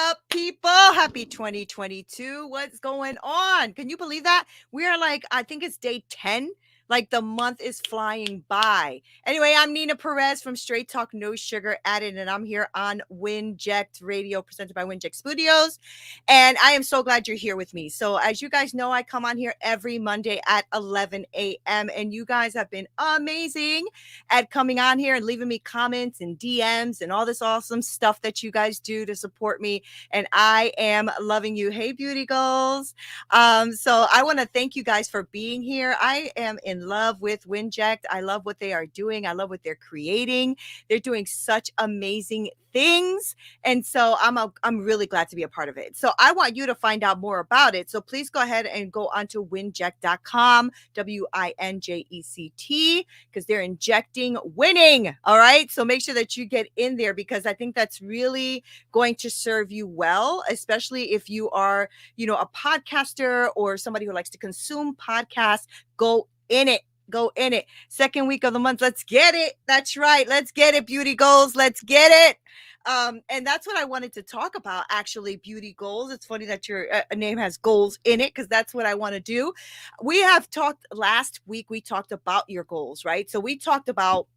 up, people? Happy 2022. What's going on? Can you believe that? We are like, I think it's day 10. Like the month is flying by. Anyway, I'm Neena Perez from Straight Talk No Sugar Added, and I'm here on WINJECT Radio, presented by WINJECT Studios. And I am so glad you're here with me. So, as you guys know, I come on here every Monday at 11 a.m., and you guys have been amazing at coming on here and leaving me comments and DMs and all this awesome stuff that you guys do to support me. And I am loving you. Hey, beauty goals. So I want to thank you guys for being here. I am in love with WINJECT. I love what they are doing. I love what they're creating. They're doing such amazing things. And so I'm really glad to be a part of it. So I want you to find out more about it. So please go ahead and go onto winject.com, WINJECT, because they're injecting winning. All right. So make sure that you get in there, because I think that's really going to serve you well, especially if you are, a podcaster or somebody who likes to consume podcasts. Go in it. Go in it. Second week of the month. Let's get it. That's right. Let's get it, beauty goals. Let's get it. And that's what I wanted to talk about, actually, beauty goals. It's funny that your name has goals in it, because that's what I want to do. We have talked last week. We talked about your goals, right? So we talked about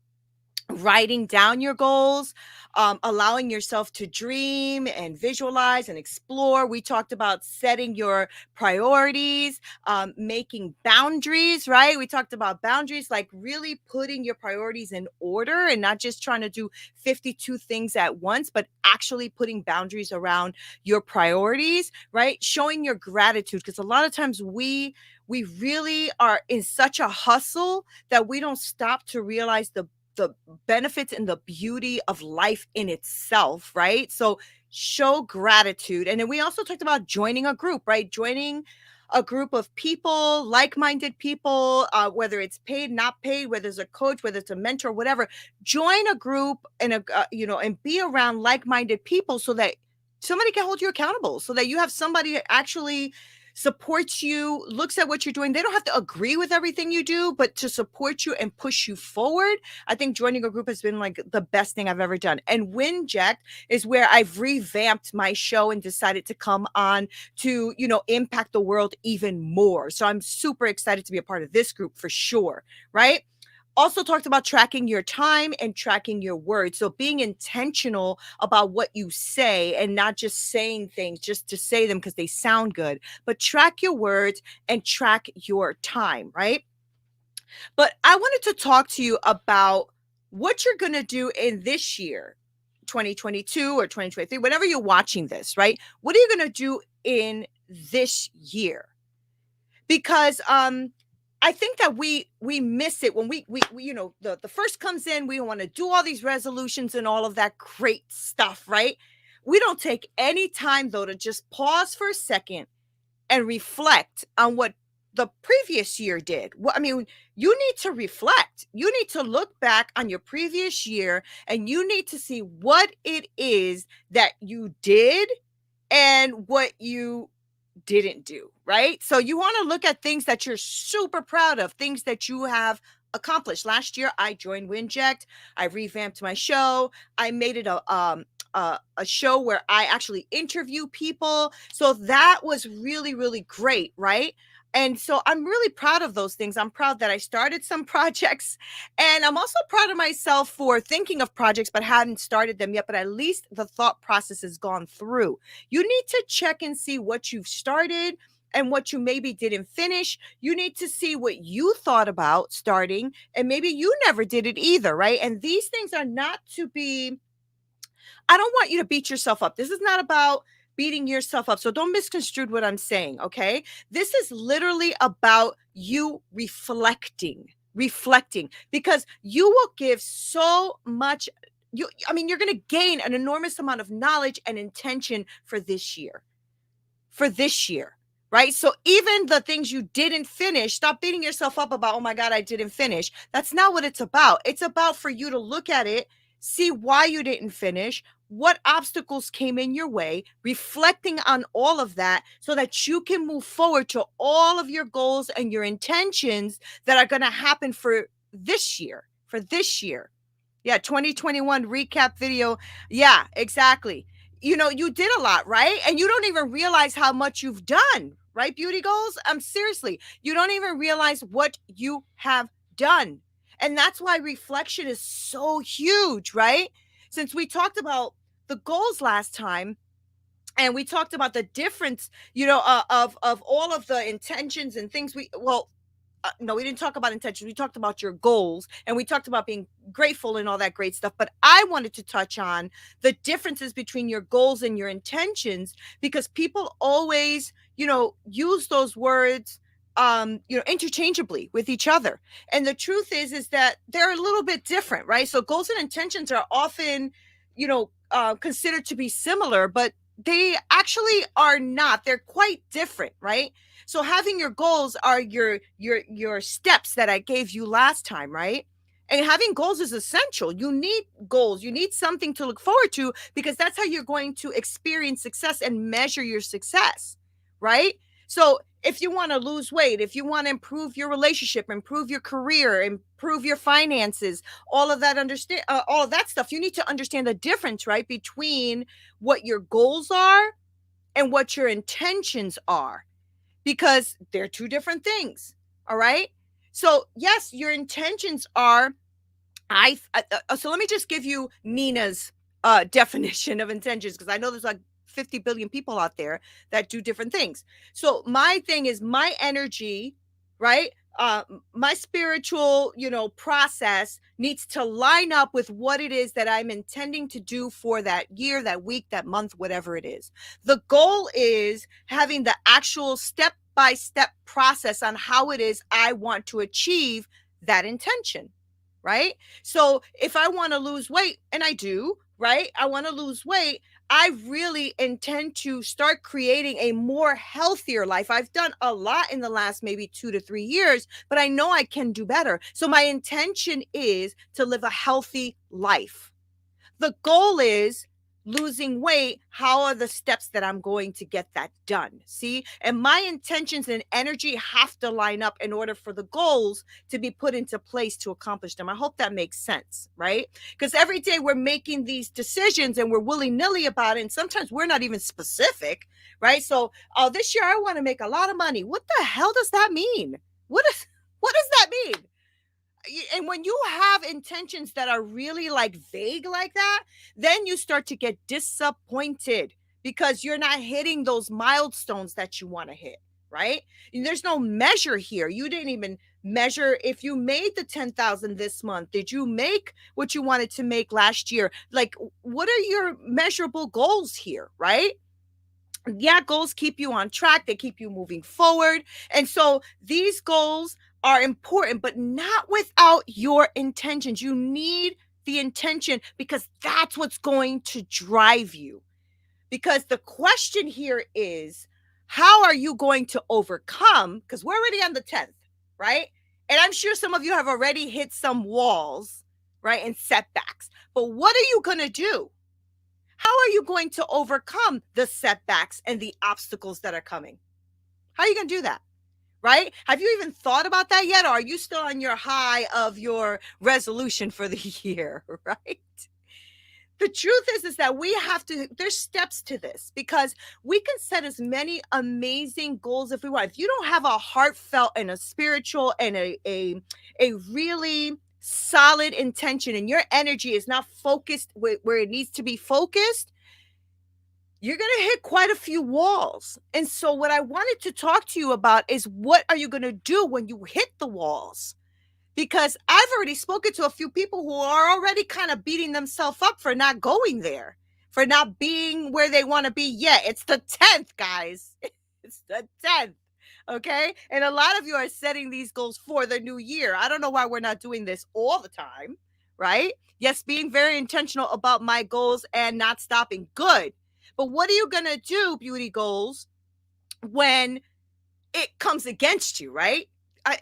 writing down your goals, allowing yourself to dream and visualize and explore. We talked about setting your priorities, making boundaries, right? We talked about boundaries, like really putting your priorities in order and not just trying to do 52 things at once, but actually putting boundaries around your priorities, right? Showing your gratitude, because a lot of times we really are in such a hustle that we don't stop to realize the benefits and the beauty of life in itself, right? So show gratitude. And then we also talked about joining a group, right? Joining a group of people, like-minded people, whether it's paid, not paid, whether it's a coach, whether it's a mentor, whatever. Join a group and and be around like-minded people so that somebody can hold you accountable, so that you have somebody that actually supports you, looks at what you're doing. They don't have to agree with everything you do, but to support you and push you forward. I think joining a group has been like the best thing I've ever done. And WINJECT is where I've revamped my show and decided to come on to, impact the world even more. So I'm super excited to be a part of this group for sure, right? Also talked about tracking your time and tracking your words. So being intentional about what you say and not just saying things just to say them because they sound good, but track your words and track your time, right? But I wanted to talk to you about what you're going to do in this year, 2022 or 2023, whenever you're watching this, right? What are you going to do in this year? Because I think that we miss it when we the first comes in. We want to do all these resolutions and all of that great stuff, right? We don't take any time, though, to just pause for a second and reflect on what the previous year did. You need to reflect. You need to look back on your previous year, and you need to see what it is that you did and what you didn't do, right? So you want to look at things that you're super proud of, things that you have accomplished. Last year, I joined WINJECT. I revamped my show. I made it a show where I actually interview people. So that was really, really great, right? And so I'm really proud of those things. I'm proud that I started some projects, and I'm also proud of myself for thinking of projects but hadn't started them yet, but at least the thought process has gone through. You need to check and see what you've started and what you maybe didn't finish. You need to see what you thought about starting, and maybe you never did it either, right? And these things are not to be, I don't want you to beat yourself up. This is not about beating yourself up. So don't misconstrue what I'm saying, okay? This is literally about you reflecting, because you will give so much. You're going to gain an enormous amount of knowledge and intention for this year, right? So even the things you didn't finish, stop beating yourself up about, oh my God, I didn't finish. That's not what it's about. It's about for you to look at it, see why you didn't finish, what obstacles came in your way, reflecting on all of that so that you can move forward to all of your goals and your intentions that are going to happen for this year. Yeah, 2021 recap video. Yeah, exactly. you did a lot, right? And you don't even realize how much you've done, right? Beauty goals. Seriously, you don't even realize what you have done. And that's why reflection is so huge, right? Since we talked about the goals last time, and we talked about the difference, of all of the intentions and things no, we didn't talk about intentions. We talked about your goals and we talked about being grateful and all that great stuff. But I wanted to touch on the differences between your goals and your intentions, because people always, use those words, interchangeably with each other. And the truth is that they're a little bit different, right? So goals and intentions are often, considered to be similar, but they actually are not. They're quite different, right? So having your goals are your steps that I gave you last time, right? And having goals is essential. You need goals. You need something to look forward to, because that's how you're going to experience success and measure your success, right? So if you want to lose weight, if you want to improve your relationship, improve your career, improve your finances, all of that stuff, you need to understand the difference, right, between what your goals are and what your intentions are, because they're two different things. All right. So, yes, your intentions are, so let me just give you Neena's definition of intentions, because I know there's like 50 billion people out there that do different things. So, my thing is my energy, right? My spiritual, process needs to line up with what it is that I'm intending to do for that year, that week, that month, whatever it is. The goal is having the actual step by step process on how it is I want to achieve that intention, right? So if I want to lose weight, and I do, right? I want to lose weight. I really intend to start creating a more healthier life. I've done a lot in the last maybe 2 to 3 years, but I know I can do better. So my intention is to live a healthy life. The goal is losing weight. How are the steps that I'm going to get that done? See, and my intentions and energy have to line up in order for the goals to be put into place to accomplish them. I hope that makes sense, right? Because every day we're making these decisions and we're willy-nilly about it, and sometimes we're not even specific, right? So, this year I want to make a lot of money. What the hell does that mean? What does that mean? And when you have intentions that are really like vague like that, then you start to get disappointed because you're not hitting those milestones that you want to hit, right? And there's no measure here. You didn't even measure if you made the 10,000 this month. Did you make what you wanted to make last year? Like, what are your measurable goals here, right? Yeah, goals keep you on track, they keep you moving forward. And so these goals are important, but not without your intentions. You need the intention, because that's what's going to drive you. Because the question here is, how are you going to overcome? Because we're already on the 10th, right? And I'm sure some of you have already hit some walls, right, and setbacks. But what are you going to do? How are you going to overcome the setbacks and the obstacles that are coming? How are you going to do that? Right? Have you even thought about that yet? Or are you still on your high of your resolution for the year? Right? The truth is that there's steps to this, because we can set as many amazing goals if we want. If you don't have a heartfelt and a spiritual and a really solid intention, and your energy is not focused where it needs to be focused, you're going to hit quite a few walls. And so what I wanted to talk to you about is, what are you going to do when you hit the walls? Because I've already spoken to a few people who are already kind of beating themselves up for not going there, for not being where they want to be yet. It's the 10th, guys. It's the 10th. Okay. And a lot of you are setting these goals for the new year. I don't know why we're not doing this all the time, right? Yes, being very intentional about my goals and not stopping. Good. But what are you going to do, beauty goals, when it comes against you, right?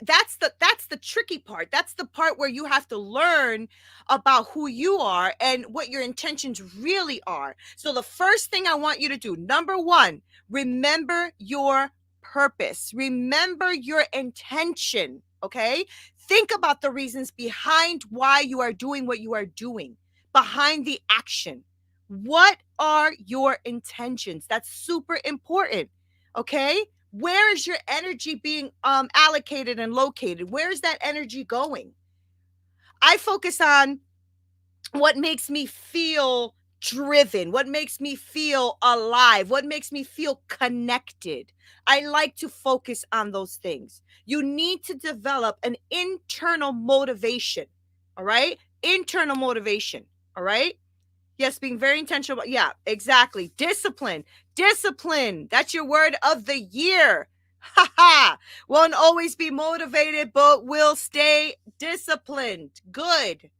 That's the tricky part. That's the part where you have to learn about who you are and what your intentions really are. So the first thing I want you to do, number one, remember your purpose. Remember your intention, okay? Think about the reasons behind why you are doing what you are doing, behind the action, What are your intentions? That's super important. Okay? Where is your energy being allocated and located? Where is that energy going? I focus on what makes me feel driven, what makes me feel alive, what makes me feel connected. I like to focus on those things. You need to develop an internal motivation. All right? Internal motivation. All right? Yes, being very intentional. Yeah, exactly. Discipline. Discipline. That's your word of the year. Ha ha. Won't always be motivated, but will stay disciplined. Good.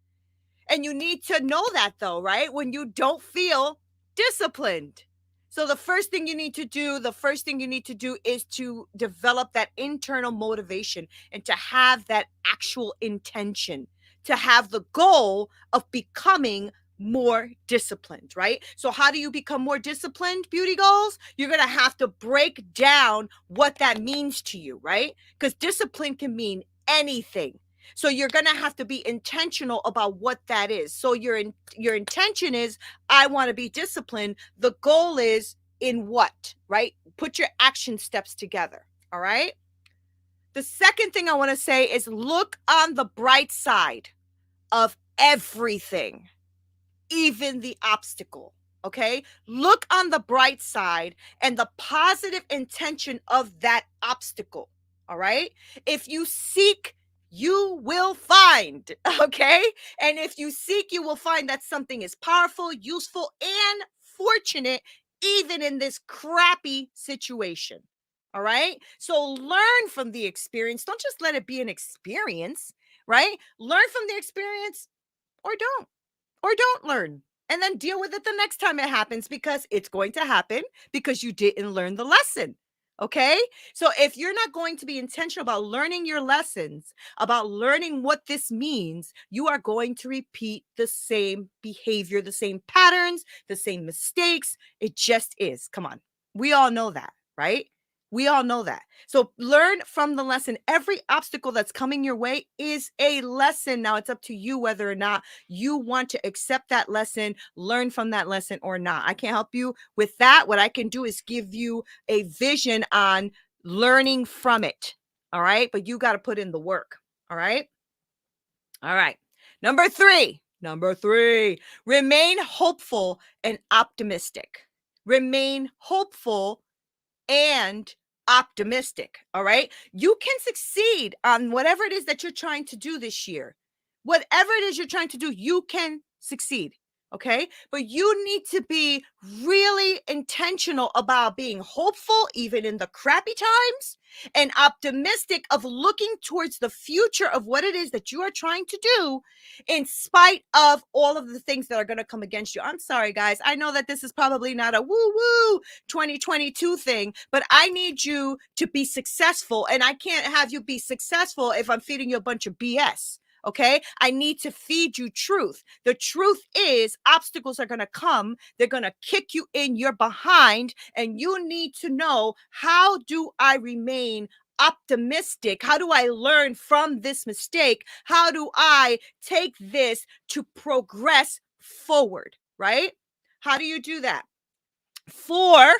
And you need to know that though, right? When you don't feel disciplined. So the first thing you need to do is to develop that internal motivation and to have that actual intention, to have the goal of becoming more disciplined, right? So how do you become more disciplined, beauty goals? You're going to have to break down what that means to you, right? Because discipline can mean anything. So you're going to have to be intentional about what that is. So your intention is, I want to be disciplined. The goal is in what, right? Put your action steps together. All right. The second thing I want to say is look on the bright side of everything, even the obstacle. Okay. Look on the bright side and the positive intention of that obstacle. All right. If you seek, you will find. Okay. And if you seek, you will find that something is powerful, useful, and fortunate, even in this crappy situation. All right. So learn from the experience. Don't just let it be an experience, right? Learn from the experience or don't learn, and then deal with it the next time it happens, because it's going to happen because you didn't learn the lesson. Okay. So if you're not going to be intentional about learning your lessons, about learning what this means, you are going to repeat the same behavior, the same patterns, the same mistakes. It just is. Come on. We all know that, right? We all know that. So learn from the lesson. Every obstacle that's coming your way is a lesson. Now it's up to you whether or not you want to accept that lesson, learn from that lesson or not. I can't help you with that. What I can do is give you a vision on learning from it. All right. But you got to put in the work. All right. All right. Number three, remain hopeful and optimistic. Remain hopeful and optimistic. All right. You can succeed on whatever it is that you're trying to do this year. Whatever it is you're trying to do, you can succeed. Okay. But you need to be really intentional about being hopeful, even in the crappy times, and optimistic of looking towards the future of what it is that you are trying to do, in spite of all of the things that are going to come against you. I'm sorry, guys. I know that this is probably not a woo woo 2022 thing, but I need you to be successful. And I can't have you be successful if I'm feeding you a bunch of BS. Okay. I need to feed you truth. The truth is obstacles are going to come. They're going to kick you in your behind. And you need to know, how do I remain optimistic? How do I learn from this mistake? How do I take this to progress forward? Right? How do you do that? 4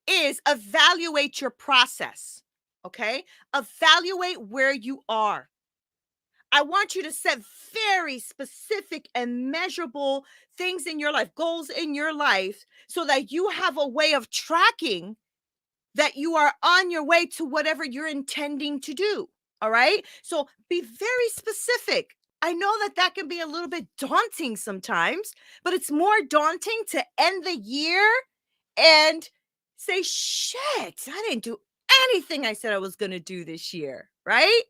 is evaluate your process. Okay. Evaluate where you are. I want you to set very specific and measurable things in your life, goals in your life, so that you have a way of tracking that you are on your way to whatever you're intending to do. All right. So be very specific. I know that that can be a little bit daunting sometimes, but it's more daunting to end the year and say, shit, I didn't do anything I said I was going to do this year. Right.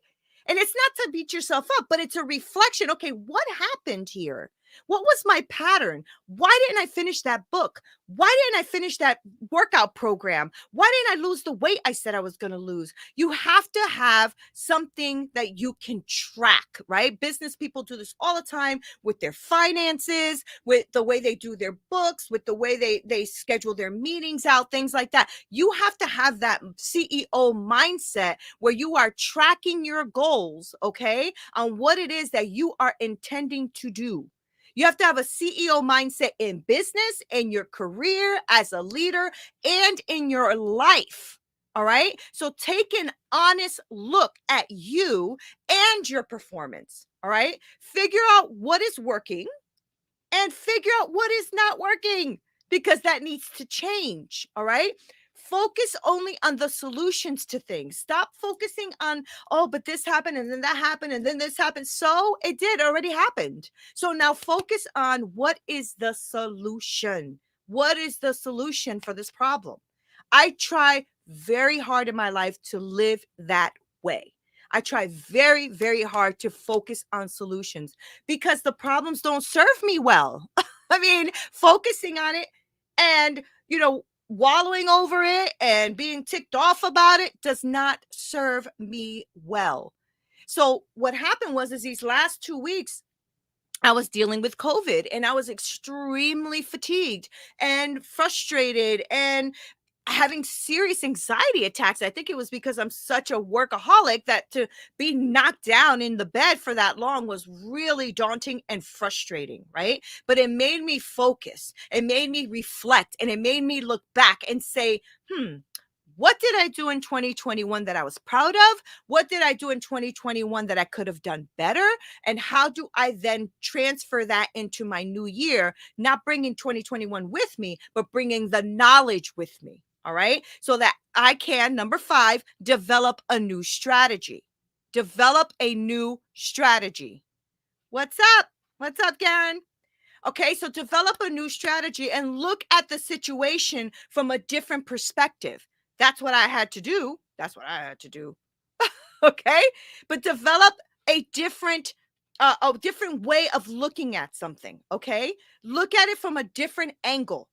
And it's not to beat yourself up, but it's a reflection. Okay, what happened here? What was my pattern? Why didn't I finish that book? Why didn't I finish that workout program? Why didn't I lose the weight I said I was going to lose? You have to have something that you can track, right? Business people do this all the time with their finances, with the way they do their books, with the way they schedule their meetings out, things like that. You have to have that CEO mindset where you are tracking your goals, okay, on what it is that you are intending to do. You have to have a CEO mindset in business, in your career, as a leader, and in your life. All right. So take an honest look at you and your performance. All right. Figure out what is working and figure out what is not working because that needs to change. All right. Focus only on the solutions to things. Stop focusing on, oh, but this happened and then that happened and then this happened. So it did already happened. So now focus on what is the solution. What is the solution for this problem? I try very hard in my life to live that way. I try very, very hard to focus on solutions because the problems don't serve me well. I mean, focusing on it and, wallowing over it and being ticked off about it does not serve me well. So what happened was is these last 2 weeks, I was dealing with COVID and I was extremely fatigued and frustrated and having serious anxiety attacks. I think it was because I'm such a workaholic that to be knocked down in the bed for that long was really daunting and frustrating, right? But it made me focus. It made me reflect and it made me look back and say, what did I do in 2021 that I was proud of? What did I do in 2021 that I could have done better? And how do I then transfer that into my new year, not bringing 2021 with me, but bringing the knowledge with me? All right. So that I can, number 5, develop a new strategy. Develop a new strategy. What's up? What's up, Karen? Okay, so develop a new strategy and look at the situation from a different perspective. That's what I had to do. That's what I had to do. Okay, but develop a different way of looking at something. Okay, look at it from a different angle.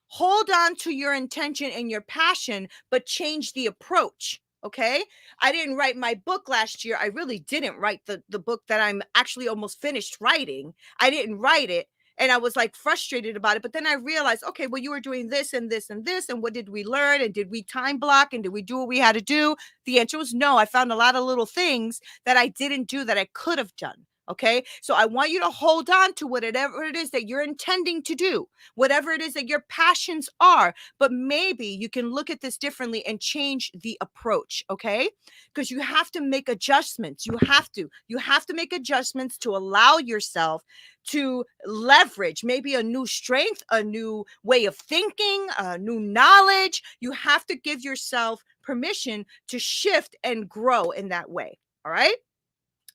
Hold on to your intention and your passion, but change the approach. Okay, I didn't write my book last year. I really didn't write the book that I'm actually almost finished writing. I didn't write it and I was like frustrated about it. But then I realized, okay, well, you were doing this and this and this. And what did we learn? And did we time block? And did we do what we had to do? The answer was no. I found a lot of little things that I didn't do that I could have done. Okay. So I want you to hold on to whatever it is that you're intending to do, whatever it is that your passions are. But maybe you can look at this differently and change the approach. Okay. Because you have to make adjustments. You have to make adjustments to allow yourself to leverage maybe a new strength, a new way of thinking, a new knowledge. You have to give yourself permission to shift and grow in that way. All right.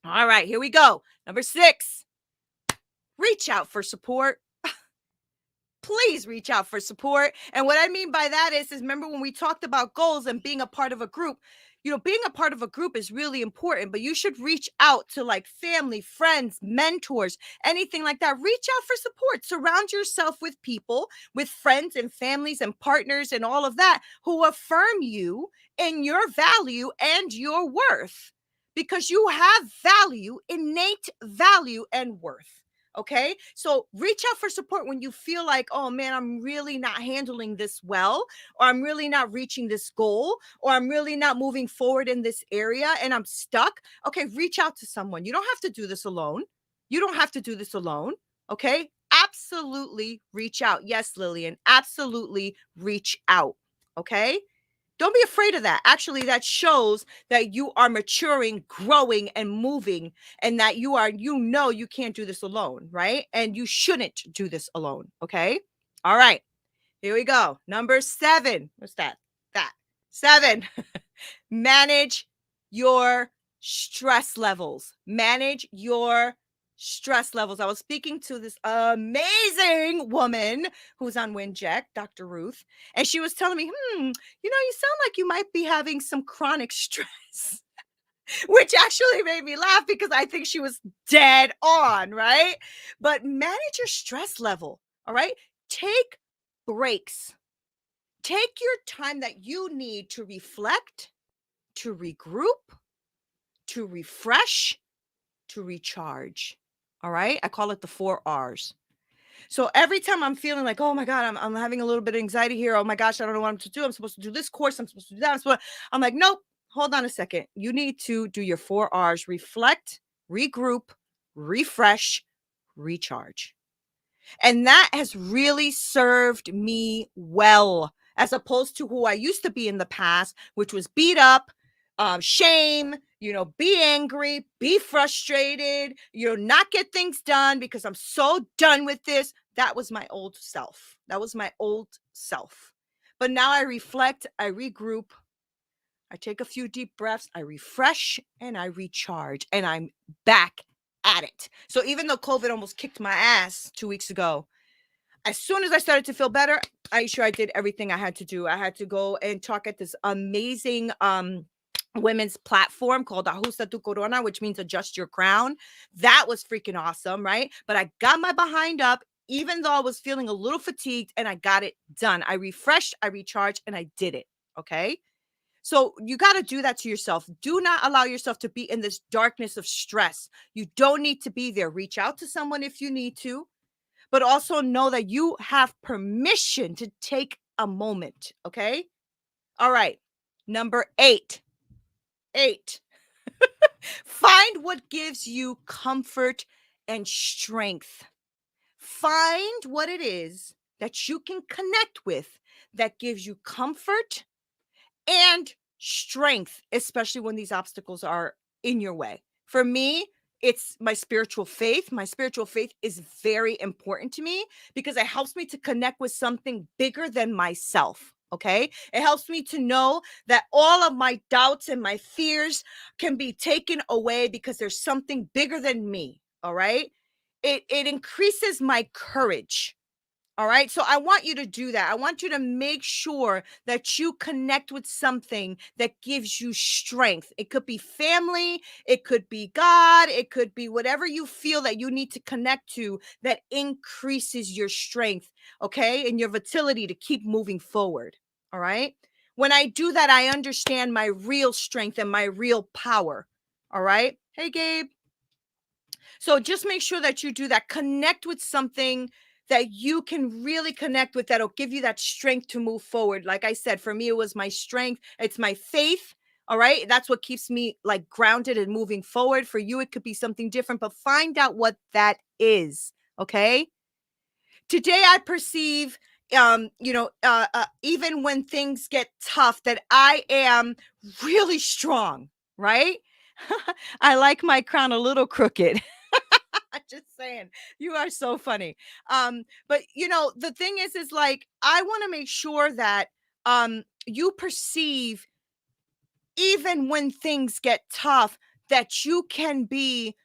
All right, here we go. Number 6, reach out for support. Please reach out for support. And what I mean by that is remember when we talked about goals and being a part of a group, being a part of a group is really important, but you should reach out to like family, friends, mentors, anything like that. Reach out for support. Surround yourself with people, with friends and families and partners and all of that who affirm you in your value and your worth because you have value, innate value and worth. Okay. So reach out for support when you feel like, oh man, I'm really not handling this well, or I'm really not reaching this goal, or I'm really not moving forward in this area and I'm stuck. Okay. Reach out to someone. You don't have to do this alone. You don't have to do this alone. Okay. Absolutely reach out. Yes, Lillian, absolutely reach out. Okay. Don't be afraid of that. Actually, that shows that you are maturing, growing, and moving, and that you can't do this alone, right? And you shouldn't do this alone. Okay. All right. Here we go. Number 7. What's that? That. 7. Manage your stress levels. Manage your stress levels. I was speaking to this amazing woman who's on WINJECT, Dr. Ruth, and she was telling me, you sound like you might be having some chronic stress, which actually made me laugh because I think she was dead on, right? But manage your stress level, all right? Take breaks. Take your time that you need to reflect, to regroup, to refresh, to recharge. All right. I call it the 4 R's. So every time I'm feeling like, oh my God, I'm having a little bit of anxiety here. Oh my gosh, I don't know what I'm to do. I'm supposed to do this course. I'm supposed to do that. I'm like, nope, hold on a second. You need to do your 4 R's: reflect, regroup, refresh, recharge. And that has really served me well, as opposed to who I used to be in the past, which was beat up, shame, be angry, be frustrated, not get things done because I'm so done with this. That was my old self. That was my old self. But now I reflect, I regroup, I take a few deep breaths, I refresh, and I recharge, and I'm back at it. So even though COVID almost kicked my ass 2 weeks ago, as soon as I started to feel better, I sure I did everything I had to do. I had to go and talk at this amazing women's platform called Ajusta tu Corona, which means adjust your crown. That was freaking awesome, right? But I got my behind up, even though I was feeling a little fatigued, and I got it done. I refreshed, I recharged, and I did it. Okay. So you got to do that to yourself. Do not allow yourself to be in this darkness of stress. You don't need to be there. Reach out to someone if you need to, but also know that you have permission to take a moment. Okay. All right. Number 8. 8. Find what gives you comfort and strength. Find what it is that you can connect with that gives you comfort and strength, especially when these obstacles are in your way. For me, it's my spiritual faith. My spiritual faith is very important to me because it helps me to connect with something bigger than myself. Okay. It helps me to know that all of my doubts and my fears can be taken away because there's something bigger than me. All right. It increases my courage. All right. So I want you to do that. I want you to make sure that you connect with something that gives you strength. It could be family, it could be God, it could be whatever you feel that you need to connect to that increases your strength, okay, and your vitality to keep moving forward. All right. When I do that, I understand my real strength and my real power. All right. Hey, Gabe. So just make sure that you do that. Connect with something that you can really connect with that'll give you that strength to move forward. Like I said, for me, it was my strength. It's my faith. All right. That's what keeps me like grounded and moving forward. For you, it could be something different, but find out what that is. Okay. Today, I perceive, even when things get tough, that I am really strong. Right. I like my crown a little crooked. Just saying, you are so funny. But the thing is like I want to make sure that you perceive, even when things get tough, that you can be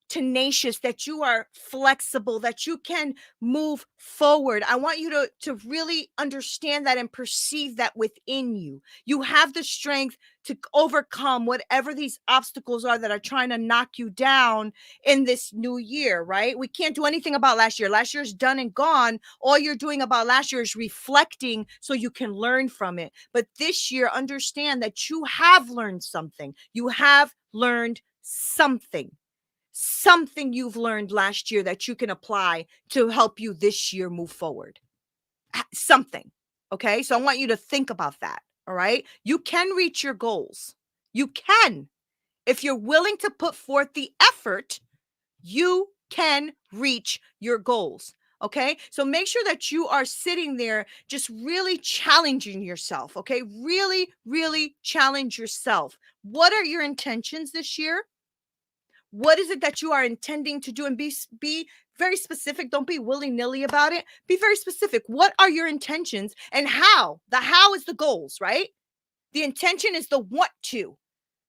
tenacious, that you are flexible, that you can move forward. I want you to really understand that and perceive that within you. You have the strength to overcome whatever these obstacles are that are trying to knock you down in this new year, right? We can't do anything about last year. Last year's done and gone. All you're doing about last year is reflecting so you can learn from it. But this year, understand that you have learned something. You have learned something you've learned last year that you can apply to help you this year move forward. Something. Okay. So I want you to think about that. All right. You can reach your goals. You can. If you're willing to put forth the effort, you can reach your goals. Okay. So make sure that you are sitting there just really challenging yourself. Okay. Really, really challenge yourself. What are your intentions this year? What is it that you are intending to do? And be very specific. Don't be willy-nilly about it. Be very specific. What are your intentions and how? The how is the goals, right? The intention is the want to,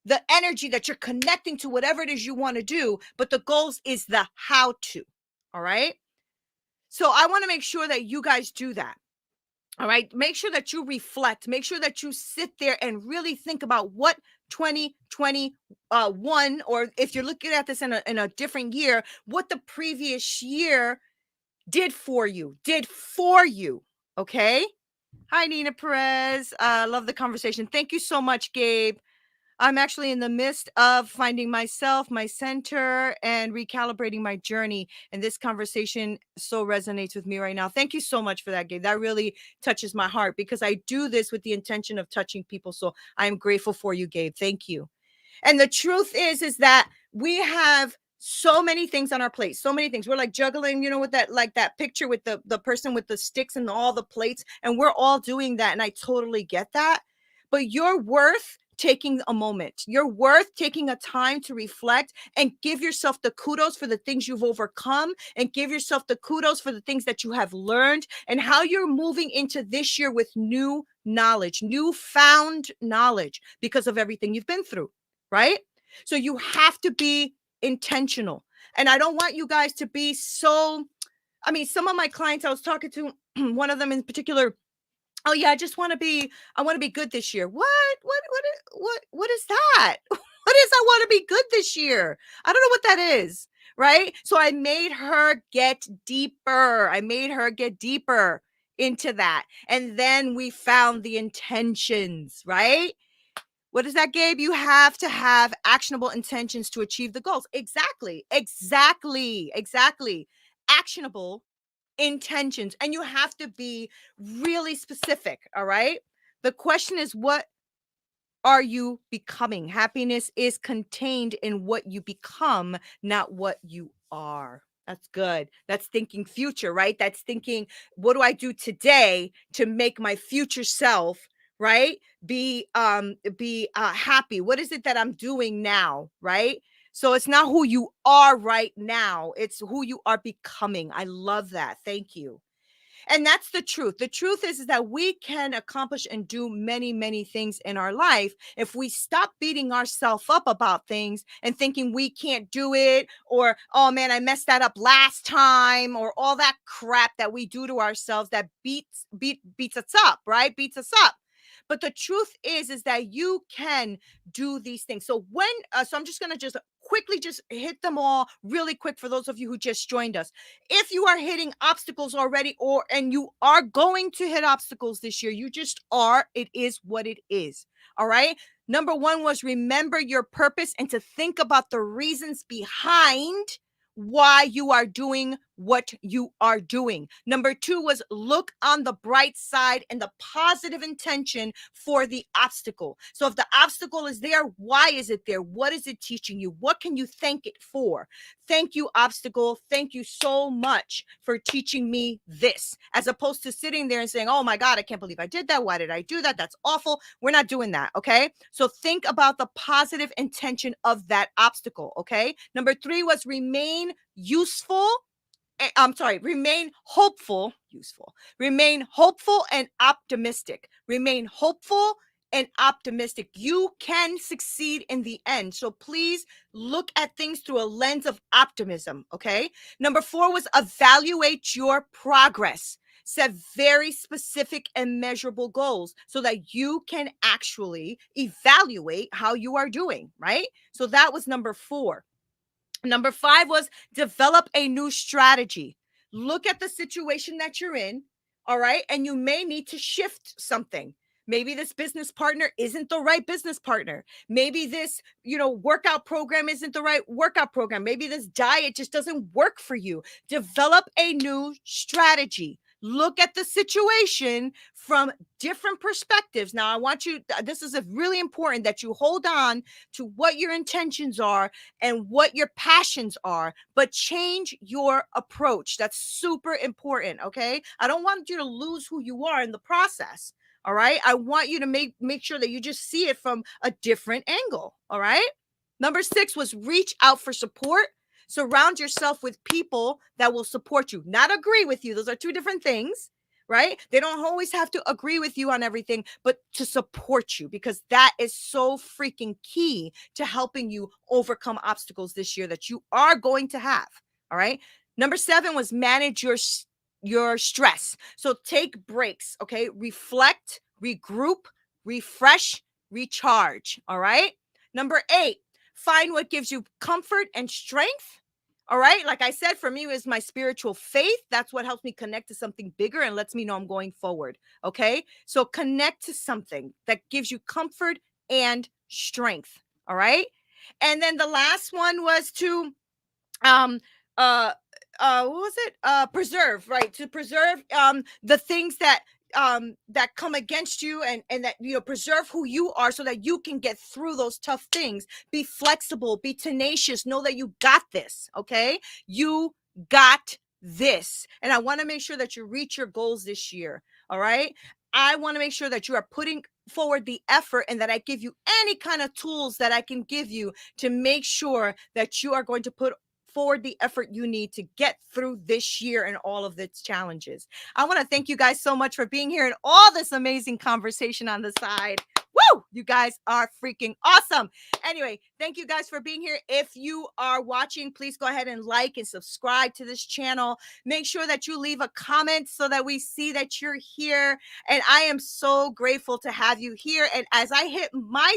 the energy that you're connecting to whatever it is you want to do, but the goals is the how to. All right. So I want to make sure that you guys do that. All right. Make sure that you reflect. Make sure that you sit there and really think about what 2021, or if you're looking at this in a different year, what the previous year did for you. Okay. Hi, Neena Perez. Love the conversation. Thank you so much, Gabe. I'm actually in the midst of finding myself, my center, and recalibrating my journey. And this conversation so resonates with me right now. Thank you so much for that, Gabe. That really touches my heart because I do this with the intention of touching people. So I'm grateful for you, Gabe. Thank you. And the truth is that we have So many things on our plate, so many things. We're like juggling, with that, like that picture with the person with the sticks and all the plates, and we're all doing that. And I totally get that. But you're worth taking a moment. You're worth taking a time to reflect and give yourself the kudos for the things you've overcome, and give yourself the kudos for the things that you have learned, and how you're moving into this year with new knowledge, newfound knowledge because of everything you've been through, right? So you have to be intentional. And I don't want you guys to be so, I mean, some of my clients I was talking to, one of them in particular, oh yeah, I want to be good this year. What is that? What is I want to be good this year? I don't know what that is, right? So I made her get deeper. Into that. And then we found the intentions, right? What is that, Gabe? You have to have actionable intentions to achieve the goals. Exactly. Actionable intentions. And you have to be really specific. All right. The question is, what are you becoming? Happiness is contained in what you become, not what you are. That's good. That's thinking future, right? That's thinking, what do I do today to make my future self, right? Be happy. What is it that I'm doing now, right? So it's not who you are right now, it's who you are becoming. I love that. Thank you. And that's the truth. The truth is that we can accomplish and do many, many things in our life if we stop beating ourselves up about things and thinking we can't do it, or, oh man, I messed that up last time, or all that crap that we do to ourselves that beats us up, right? Beats us up. But the truth is that you can do these things. So so I'm just going to just quickly just hit them all really quick for those of you who just joined us. If you are hitting obstacles already, and you are going to hit obstacles this year, you just are. It is what it is. All right. Number one was remember your purpose and to think about the reasons behind why you are doing what you are doing. Number two was look on the bright side and the positive intention for the obstacle. So if the obstacle is there, why is it there? What is it teaching you? What can you thank it for? Thank you, obstacle. Thank you so much for teaching me this, as opposed to sitting there and saying, oh my God, I can't believe I did that. Why did I do that? That's awful. We're not doing that. Okay. So think about the positive intention of that obstacle. Okay. Number three was useful. I'm sorry, remain hopeful, useful, remain hopeful and optimistic, remain hopeful and optimistic. You can succeed in the end. So please look at things through a lens of optimism. Okay. Number four was evaluate your progress. Set very specific and measurable goals so that you can actually evaluate how you are doing, right? So that was number four. Number five was develop a new strategy. Look at the situation that you're in, all right? And you may need to shift something. Maybe this business partner isn't the right business partner. Maybe this, workout program isn't the right workout program. Maybe this diet just doesn't work for you. Develop a new strategy. Look at the situation from different perspectives. Now, I want you, this is really important that you hold on to what your intentions are and what your passions are, but change your approach. That's super important. Okay. I don't want you to lose who you are in the process. All right. I want you to make sure that you just see it from a different angle. All right. Number six was reach out for support. Surround yourself with people that will support you, not agree with you. Those are two different things, right? They don't always have to agree with you on everything, but to support you, because that is so freaking key to helping you overcome obstacles this year that you are going to have. All right. Number seven was manage your stress. So take breaks. Okay. Reflect, regroup, refresh, recharge. All right. Number eight, find what gives you comfort and strength. All right. Like I said, for me, it was my spiritual faith. That's what helps me connect to something bigger and lets me know I'm going forward. Okay. So connect to something that gives you comfort and strength. All right. And then the last one was to, um, what was it? Preserve, right? To preserve, the things that that come against you, and that, preserve who you are so that you can get through those tough things. Be flexible, be tenacious, know that you got this. Okay, you got this. And I want to make sure that you reach your goals this year. All right, I want to make sure that you are putting forward the effort, and that I give you any kind of tools that I can give you to make sure that you are going to put forward the effort you need to get through this year and all of its challenges. I want to thank you guys so much for being here and all this amazing conversation on the side. Woo! You guys are freaking awesome. Anyway, thank you guys for being here. If you are watching, please go ahead and like and subscribe to this channel. Make sure that you leave a comment so that we see that you're here. And I am so grateful to have you here. And as I hit my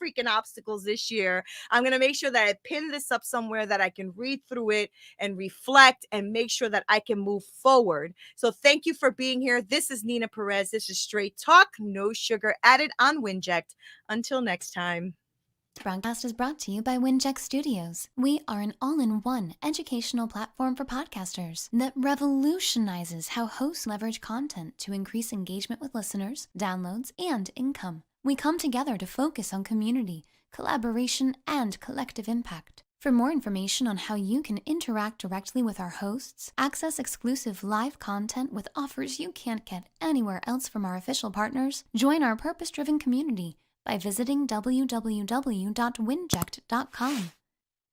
freaking obstacles this year, I'm going to make sure that I pin this up somewhere that I can read through it and reflect and make sure that I can move forward. So thank you for being here. This is Neena Perez. This is Straight Talk, no sugar added on WINJECT. Until next time. This broadcast is brought to you by WINJECT Studios. We are an all-in-one educational platform for podcasters that revolutionizes how hosts leverage content to increase engagement with listeners, downloads, and income. We come together to focus on community, collaboration, and collective impact. For more information on how you can interact directly with our hosts, access exclusive live content with offers you can't get anywhere else from our official partners, join our purpose-driven community by visiting www.winject.com.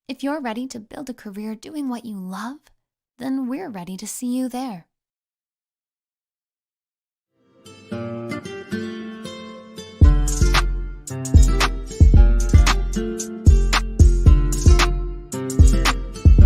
If you're ready to build a career doing what you love, then we're ready to see you there.